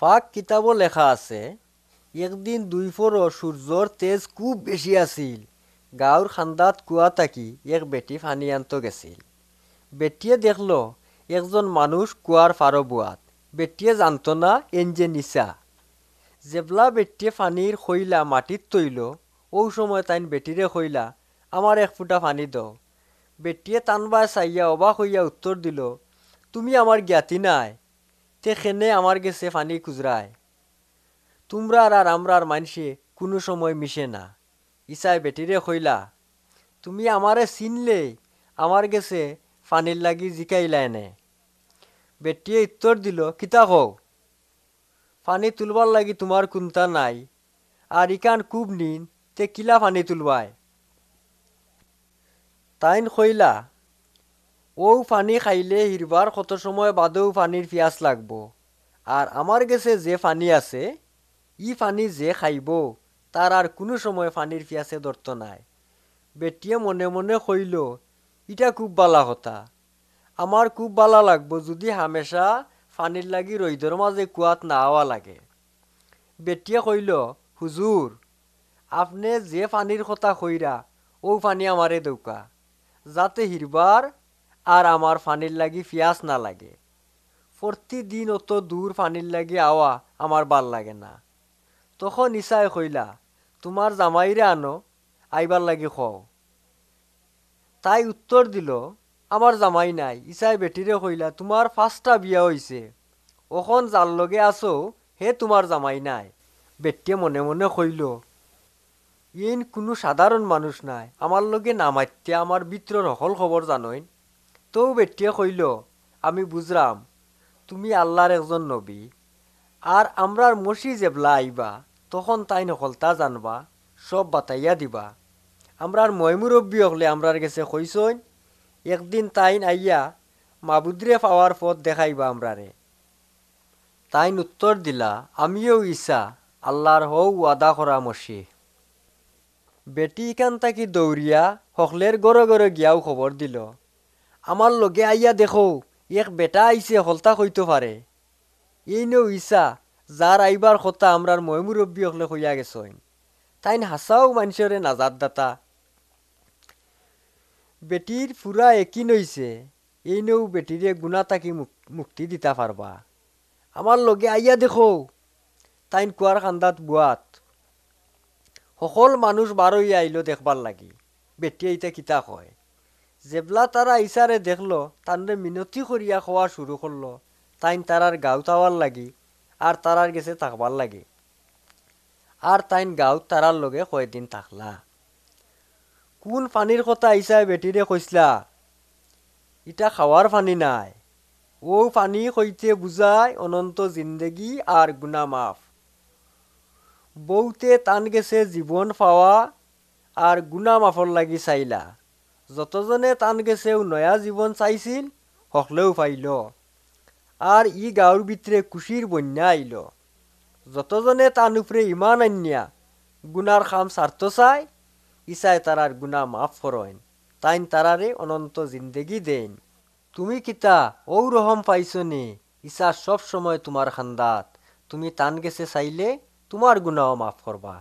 ফাক কিতাবও লেখা আছে, একদিন দুই ফোৰো সূৰ্যৰ তেজ খুব বেশি আছিল। গাঁৱৰ খান্দাত কুয়া থাকি এক বেটি পানি আনতে গেছিল। বেটিয়ে দেখল একজন মানুষ কুয়ার ফারো বুয়াত। বেটিয়ে জানত না এন যে নিচা। জেবলা বেটিয়ে পানির খইলা মাটিত তৈল, ও সময় তাইন বেটিরে খইলা, আমার এক ফুটা পানি দাও। বেটিয়ে টানবায় চাইয়া অবাক হইয়া উত্তর দিল, তুমি আমার জ্ঞাতি নাই, তে খেনে আমার গেছে পানি খুজরায়। তোমরার আর আমরার মানসে কোনো সময় মিশে না। ইসাই বেটিরে কইলা, তুমি আমারে চিনলে আমার গেছে পানির লাগি জিকাইলাই নে। বেটিয়ে উত্তর দিল, কিতা কও, পানি তুলবার লাগি তোমার কুন্তা নাই, আর ইকান খুব নিন, তে কিলা পানি তুলবায়। তাইন কইলা, ও পানি খাইলে হিরবার কত সময় বাদেও পানির পিয়াস লাগবো, আর আমার গেছে যে পানি আছে, ই পানি যে খাইব তার আর কোনো সময় পানির পিয়াসে ধরত নাই। বেটিয়ে মনে মনে কইল, ইটা খুব বালা কথা, আমার খুব বালা লাগবো যদি হামেশা পানির লাগি রইদর মাঝে কুয়াত না আওয়া লাগে। বেটিয়ে কইল, হুজুর, আপনি যে পানির কথা কইরা ও পানি আমারে দৌকা, যাতে হিরবার আর আমার পানির লাগি পিয়াস না লাগে। প্রতিদিন অত দূর পানির লাগি আওয়া আমার ভাল লাগে না। তখন ইসাই কইলা, তোমার জামাইরে আনো, আইবার লাগি কও। তাই উত্তর দিল, আমার জামাই নাই। ইসাই বেটিরে কইলা, তোমার 5টা বিয়া হইছে, ওখন যার লগে আছো হে তোমার জামাই নাই। বেটিয়ে মনে মনে কইল, ইন কোনো সাধারণ মানুষ নাই, আমার লগে নামাইতে আমার ভিতরের সকল খবর জানইন। তো বেটিয়ে কইল, আমি বুঝলাম তুমি আল্লাহর একজন নবী, আর আমরার মসি জেবলা আইবা তখন তাই নকলতা জানবা, সব বাতাইয়া দিবা। আমরার ময়মুরব্বী হকলে আমরার গেছে কইসইন, একদিন তাইন আইয়া মাবুদ্রে পাওয়ার পথ দেখাইবা আমরারে। তাইন উত্তর দিলা, আমিও ইসা আল্লাহর হও ওয়াদা করা মসি। বেটি ইকান তাকি দৌড়িয়া হকলের গড়ে গড়ে গিয়াও খবর দিল, আমার লগে আইয়া দেখো, এক বেটা আইছে হলতা কইতে পারে। এই নেও ইসা, যার আইবার কথা আমরার ময়মুরব্বী হকলে কইয়া গেছইন। তাইন হাসাও মানুষরে নাজাদ দাতা। বেটির ফুরা একই নইছে, এই নেও বেটিরে গুণা তাকি মুক্তি দিতা পারবা। আমার লগে আইয়া দেখো। তাইন কুয়ার খান্দাত বুয়াত সকল মানুষ বার হইয়া আইল দেখবার লাগি। বেটিয়ে ইতা কিতা কয়, জেবলা তারা ইসারে দেখলো, তানরে মিনতি করিয়া খাওয়া শুরু করলো। তাইন তারার গাঁও তাওয়ার লাগি আর তারার গেছে থাকবার লাগি। আর তাইন গাঁও তারার লগে কয়দিন থাকলা। কোন পানির কথা ইসাই বেটিরে কইসলা, ইটা খাওয়ার পানি নাই, ও পানি কইতে বুঝায় অনন্ত জিন্দেগি আর গুনা মাফ। বউতে টান গেছে জীবন পাওয়া আর গুনা মাফর লাগি চাইলা। যতজনে টান গেছেও নয়া জীবন চাইছিল, হকলেও পাইল। আর ই গাঁৱৰ ভিতরে খুশির বন্যা আইল। যতজনে টান উপরে ইমান আনিয়া গুনার খাম সার্থ চাই, ইসাই তারার গুনা মাফ করইন, তাইন তারারে অনন্ত জিন্দেগি দেন। তুমি কিতা ও রহম পাইছো নি, ইসা সব সময় তোমার খান্দাত, তুমি টান গেছে চাইলে তোমার গুনাও মাফ করবা।